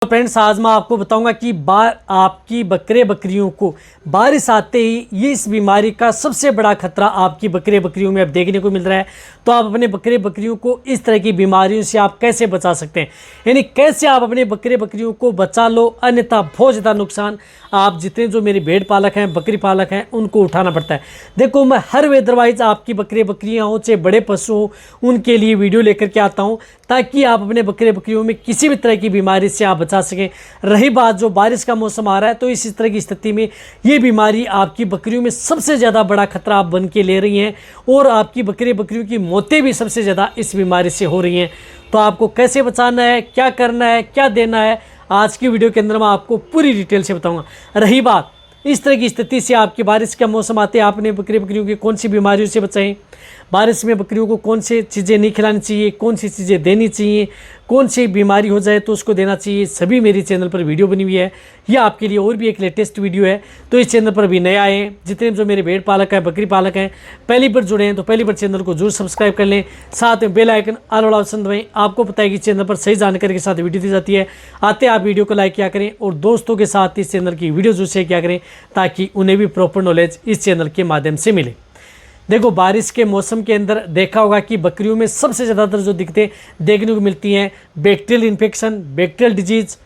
तो फ्रेंड्स आज मैं आपको बताऊंगा कि आपकी बकरियों को बारिश आते ही ये इस बीमारी का सबसे बड़ा खतरा आपकी बकरियों में अब देखने को मिल रहा है। तो आप अपने बकरियों को इस तरह की बीमारियों से आप कैसे बचा सकते हैं, यानी कैसे आप अपने बकरियों को बचा लो, अन्यथा बहुत ज़्यादा नुकसान आप जितने जो मेरे भेड़ पालक हैं, बकरी पालक हैं, उनको उठाना पड़ता है। देखो मैं हर वेदरवाइज आपकी बकरियाँ हो चाहे बड़े पशु हो उनके लिए वीडियो लेकर के आता हूँ ताकि आप अपने बकरियों में किसी भी तरह की बीमारी से आप बचा सकें। रही बात जो बारिश का मौसम आ रहा है, तो इस तरह की स्थिति में ये बीमारी आपकी बकरियों में सबसे ज़्यादा बड़ा खतरा आप बन के ले रही हैं और आपकी बकरियों की मौतें भी सबसे ज़्यादा इस बीमारी से हो रही हैं। तो आपको कैसे बचाना है, क्या करना है, क्या देना है, आज की वीडियो के अंदर मैं आपको पूरी डिटेल से बताऊँगा। रही बात इस तरह की स्थिति से आपकी बारिश का मौसम आते हैं, आपने बकरियों की कौन सी बीमारियों से बचाएं, बारिश में बकरियों को कौन सी चीज़ें नहीं खिलानी चाहिए, कौन सी चीज़ें देनी चाहिए, कौन सी बीमारी हो जाए तो उसको देना चाहिए, सभी मेरी चैनल पर वीडियो बनी हुई है। यह आपके लिए और भी एक लेटेस्ट वीडियो है। तो इस चैनल पर भी नए आए हैं, जितने जो मेरे भेड़ पालक हैं, बकरी पालक हैं, पहली बार जुड़े हैं तो पहली बार चैनल को जरूर सब्सक्राइब कर लें, साथ में बेल आइकन ऑल वाला ऑप्शन दबाएं। आपको पता है कि चैनल पर सही जानकारी के साथ वीडियो दी जाती है। आते आप वीडियो को लाइक किया करें और दोस्तों के साथ इस चैनल की वीडियो जरूर शेयर किया करें ताकि उन्हें भी प्रॉपर नॉलेज इस चैनल के माध्यम से मिले। देखो बारिश के मौसम के अंदर देखा होगा कि बकरियों में सबसे ज़्यादातर जो दिक्कतें देखने को मिलती हैं, bacterial infection, bacterial disease,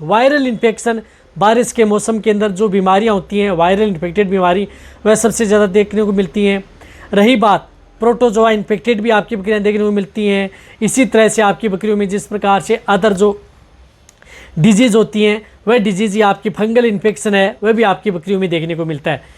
viral infection. बारिश के मौसम के अंदर जो बीमारियां होती हैं, वायरल इन्फेक्टेड बीमारी, वह सबसे ज़्यादा देखने को मिलती हैं। रही बात प्रोटोजोआ इन्फेक्टेड भी आपकी बकरियाँ देखने को मिलती हैं। इसी तरह से आपकी बकरियों में जिस प्रकार से अदर जो डिजीज़ होती हैं, वह डिजीज़ या आपकी फंगल इन्फेक्शन है, वह भी आपकी बकरियों में देखने को मिलता है।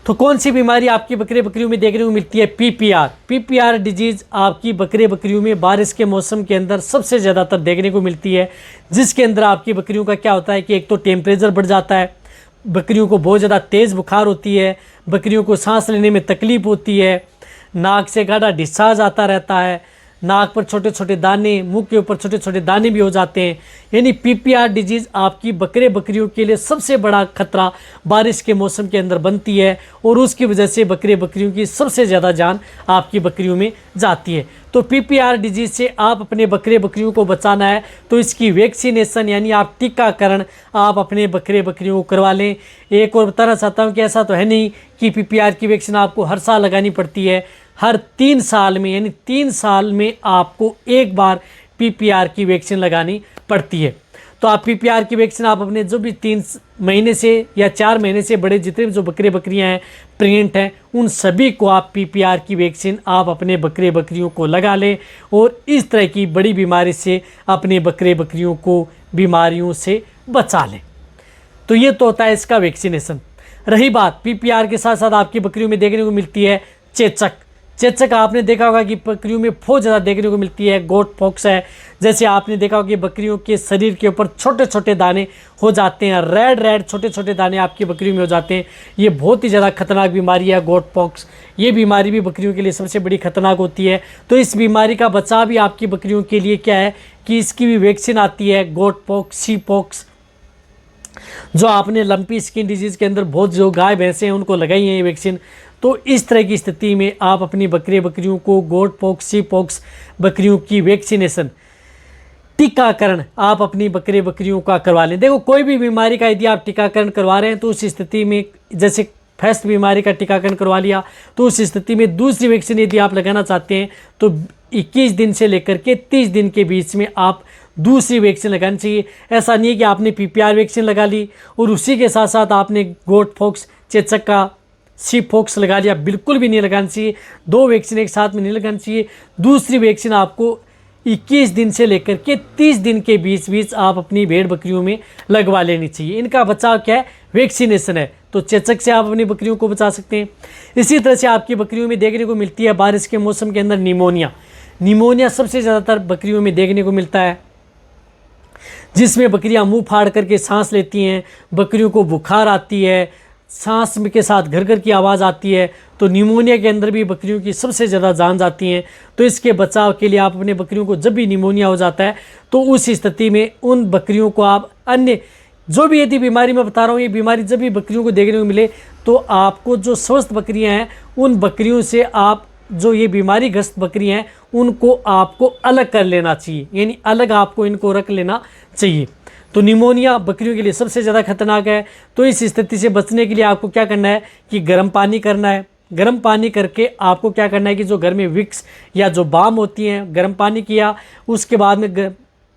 तो कौन सी बीमारी आपकी बकरियों में देखने को मिलती है? पीपीआर डिजीज़ आपकी बकरियों में बारिश के मौसम के अंदर सबसे ज़्यादातर देखने को मिलती है, जिसके अंदर आपकी बकरियों का क्या होता है कि एक तो टेम्परेचर बढ़ जाता है, बकरियों को बहुत ज़्यादा तेज़ बुखार होती है, बकरियों को सांस लेने में तकलीफ़ होती है, नाक से गाढ़ा डिस्चार्ज आता रहता है, नाक पर छोटे छोटे दाने, मुंह के ऊपर छोटे छोटे दाने भी हो जाते हैं। यानी पीपीआर डिजीज़ आपकी बकरियों के लिए सबसे बड़ा खतरा बारिश के मौसम के अंदर बनती है और उसकी वजह से बकरियों की सबसे ज़्यादा जान आपकी बकरियों में जाती है। तो पीपीआर डिजीज़ से आप अपने बकरियों को बचाना है तो इसकी वैक्सीनेशन यानी आप टीकाकरण आप अपने बकरियों को करवा लें। एक और बताना चाहता हूँ कि ऐसा तो है नहीं कि पीपीआर की वैक्सीन आपको हर साल लगानी पड़ती है। हर 3 साल में, यानी 3 साल में आपको एक बार पीपीआर की वैक्सीन लगानी पड़ती है। तो आप पीपीआर की वैक्सीन आप अपने जो भी 3 महीने से या 4 महीने से बड़े जितने भी जो बकरियां हैं, प्रेग्नेंट हैं, उन सभी को आप पीपीआर की वैक्सीन आप अपने बकरियों को लगा लें और इस तरह की बड़ी बीमारी से अपने बकरियों को बीमारियों से बचा लें। तो ये तो होता है इसका वैक्सीनेशन। रही बात पीपीआर के साथ साथ आपकी बकरियों में देखने को मिलती है चेचक आपने देखा होगा कि बकरियों में बहुत ज़्यादा देखने को मिलती है। गोट पॉक्स है, जैसे आपने देखा होगा कि बकरियों के शरीर के ऊपर छोटे छोटे दाने हो जाते हैं, रेड छोटे छोटे दाने आपकी बकरियों में हो जाते हैं। ये बहुत ही ज़्यादा खतरनाक बीमारी है गोट पॉक्स। ये बीमारी भी बकरियों के लिए सबसे बड़ी खतरनाक होती है। तो इस बीमारी का बचाव भी आपकी बकरियों के लिए क्या है कि इसकी भी वैक्सीन आती है, गोट पॉक्स, सी पॉक्स, जो आपने लंपी स्किन डिजीज़ के अंदर बहुत जो गाय भैंसे हैं उनको लगाई है ये वैक्सीन। तो इस तरह की स्थिति में आप अपनी बकरियों को गोट पॉक्स, सी पॉक्स बकरियों की वैक्सीनेशन, टीकाकरण आप अपनी बकरियों का करवा लें। देखो कोई भी बीमारी का यदि आप टीकाकरण करवा रहे हैं तो उस स्थिति में जैसे फर्स्ट बीमारी का टीकाकरण करवा लिया तो उस स्थिति में दूसरी वैक्सीन यदि आप लगाना चाहते हैं तो 21 दिन से लेकर के 30 दिन के बीच में आप दूसरी वैक्सीन लगानी चाहिए। ऐसा नहीं है कि आपने पीपीआर वैक्सीन लगा ली और उसी के साथ साथ आपने गोट पॉक्स, चेचक का, सी पॉक्स लगा लिया, बिल्कुल भी नहीं लगानी चाहिए। 2 वैक्सीन एक साथ में नहीं लगानी चाहिए। दूसरी वैक्सीन आपको 21 दिन से लेकर के 30 दिन के बीच आप अपनी भेड़ बकरियों में लगवा लेनी चाहिए। इनका बचाव क्या है? वैक्सीनेशन है। तो चेचक से आप अपनी बकरियों को बचा सकते हैं। इसी तरह से आपकी बकरियों में देखने को मिलती है बारिश के मौसम के अंदर निमोनिया सबसे ज़्यादातर बकरियों में देखने को मिलता है, जिसमें बकरियां मुंह फाड़ करके सांस लेती हैं, बकरियों को बुखार आती है, सांस के साथ घर की आवाज़ आती है। तो निमोनिया के अंदर भी बकरियों की सबसे ज़्यादा जान जाती हैं। तो इसके बचाव के लिए आप अपने बकरियों को जब भी निमोनिया हो जाता है तो उस स्थिति में उन बकरियों को आप अन्य जो भी यदि बीमारी मैं बता रहा हूँ, ये बीमारी जब भी बकरियों को देखने को मिले तो आपको जो स्वस्थ बकरियाँ हैं उन बकरियों से आप जो ये बीमारी ग्रस्त बकरियां हैं उनको आपको अलग कर लेना चाहिए, यानी अलग आपको इनको रख लेना चाहिए। तो निमोनिया बकरियों के लिए सबसे ज़्यादा खतरनाक है। तो इस स्थिति से बचने के लिए आपको क्या करना है कि गर्म पानी करना है। गर्म पानी करके आपको क्या करना है कि जो घर में विक्स या जो बाम होती हैं, गर्म पानी किया, उसके बाद में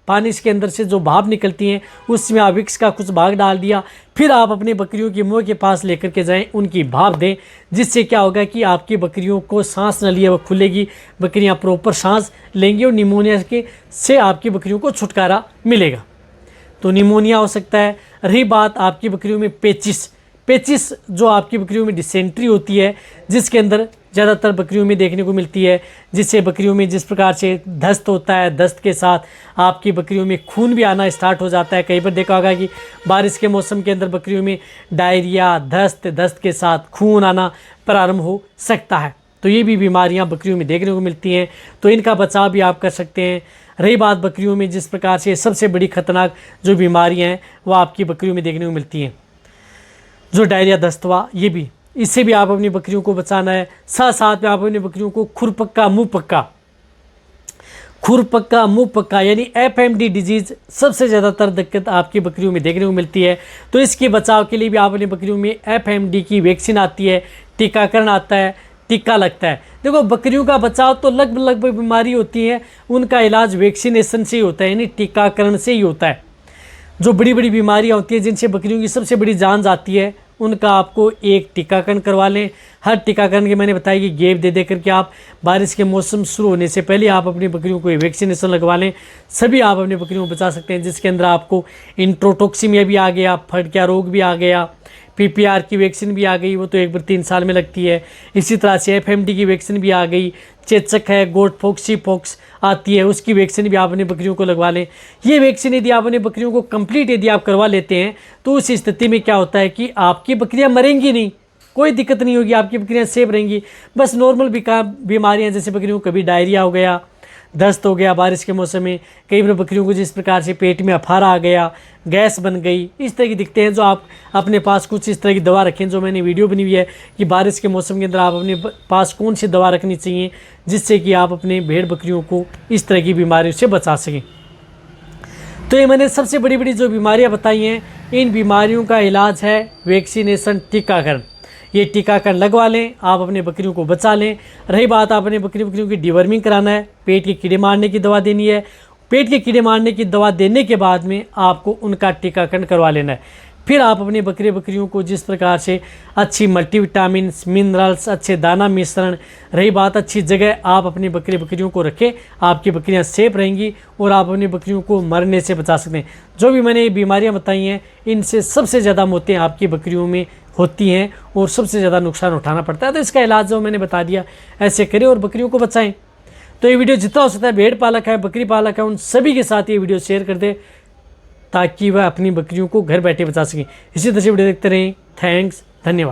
पानी के अंदर से जो भाप निकलती हैं उसमें आप विक्स का कुछ भाग डाल दिया, फिर आप अपनी बकरियों के मुंह के पास लेकर के जाएं, उनकी भाप दें, जिससे क्या होगा कि आपकी बकरियों को सांस नली है वो खुलेगी, बकरियां प्रॉपर सांस लेंगी और निमोनिया के से आपकी बकरियों को छुटकारा मिलेगा। तो निमोनिया हो सकता है। रही बात आपकी बकरियों में पेचिस जो आपकी बकरियों में डिसेंट्री होती है, जिसके अंदर ज़्यादातर बकरियों में देखने को मिलती है, जिससे बकरियों में जिस प्रकार से दस्त होता है, दस्त के साथ आपकी बकरियों में खून भी आना स्टार्ट हो जाता है। कई बार देखा होगा कि बारिश के मौसम के अंदर बकरियों में डायरिया, दस्त के साथ खून आना प्रारंभ हो सकता है। तो ये भी बीमारियां बकरियों में देखने को मिलती हैं, तो इनका बचाव भी आप कर सकते हैं। रही बात बकरियों में जिस प्रकार से सबसे बड़ी खतरनाक जो बीमारियाँ हैं वो आपकी बकरियों में देखने को मिलती हैं, जो डायरिया, दस्त हुआ, ये भी, इससे भी आप अपनी बकरियों को बचाना है। साथ साथ में आप अपनी बकरियों को खुरपक्का मुंह पक्का यानी FMD डिजीज़ सबसे ज़्यादातर दिक्कत आपकी बकरियों में देखने को मिलती है। तो इसके बचाव के लिए भी आप अपनी बकरियों में FMD की वैक्सीन आती है, टीकाकरण आता है, टीका लगता है। देखो, बकरियों का बचाव तो लगभग बीमारी होती है उनका इलाज वैक्सीनेशन से ही होता है, यानी टीकाकरण से ही होता है। जो बड़ी बड़ी बीमारियां होती हैं जिनसे बकरियों की सबसे बड़ी जान जाती है, उनका आपको एक टीकाकरण करवा लें। हर टीकाकरण के मैंने बताया कि गैप दे करके आप बारिश के मौसम शुरू होने से पहले आप अपनी बकरियों को वैक्सीनेशन लगवा लें। सभी आप अपनी बकरियों को बचा सकते हैं, जिसके अंदर आपको इंट्रोटॉक्सिमिया भी आ गया, फड़किया रोग भी आ गया, PPR की वैक्सीन भी आ गई, वो तो 1 बार 3 साल में लगती है। इसी तरह से FMD की वैक्सीन भी आ गई, चेचक है, गोट फॉक्स, सी फॉक्स आती है, उसकी वैक्सीन भी आप अपनी बकरियों को लगवा लें। ये वैक्सीन यदि आप अपनी बकरियों को कंप्लीट यदि आप करवा लेते हैं तो उस स्थिति में क्या होता है कि आपकी बकरियां मरेंगी नहीं, कोई दिक्कत नहीं होगी, आपकी बकरियां सेफ रहेंगी। बस नॉर्मल बीमारियां जैसे बकरियों को कभी डायरिया हो गया, दस्त हो गया बारिश के मौसम में, कई बार बकरियों को जिस प्रकार से पेट में अफारा आ गया, गैस बन गई, इस तरह की दिखते हैं। जो आप अपने पास कुछ इस तरह की दवा रखें, जो मैंने वीडियो बनी हुई है कि बारिश के मौसम के अंदर आप अपने पास कौन सी दवा रखनी चाहिए जिससे कि आप अपने भेड़ बकरियों को इस तरह की बीमारियों से बचा सकें। तो ये मैंने सबसे बड़ी बड़ी जो बीमारियाँ बताई हैं, इन बीमारियों का इलाज है वैक्सीनेशन, टीकाकरण। ये टीकाकरण लगवा लें, आप अपने बकरियों को बचा लें। रही बात आप अपने बकरियों की डिवर्मिंग कराना है, पेट के कीड़े मारने की दवा देनी है। पेट के कीड़े मारने की दवा देने के बाद में आपको उनका टीकाकरण करवा लेना है। फिर आप अपने बकरियों को जिस प्रकार से अच्छी मल्टीविटामिन, मिनरल्स, अच्छे दाना मिश्रण, रही बात अच्छी जगह आप अपनी बकरियों को रखें, आपकी बकरियां सेफ रहेंगी और आप अपनी बकरियों को मरने से बचा सकते हैं। जो भी मैंने ये बीमारियां बताई हैं, इनसे सबसे ज़्यादा मौतें आपकी बकरियों में होती हैं और सबसे ज़्यादा नुकसान उठाना पड़ता है। तो इसका इलाज जो मैंने बता दिया, ऐसे करें और बकरियों को बचाएं। तो ये वीडियो जितना हो सकता है भेड़ पालक है, बकरी पालक है, उन सभी के साथ ये वीडियो शेयर कर दे ताकि वह अपनी बकरियों को घर बैठे बचा सकें। इसी तरह से वीडियो देखते रहें। थैंक्स, धन्यवाद।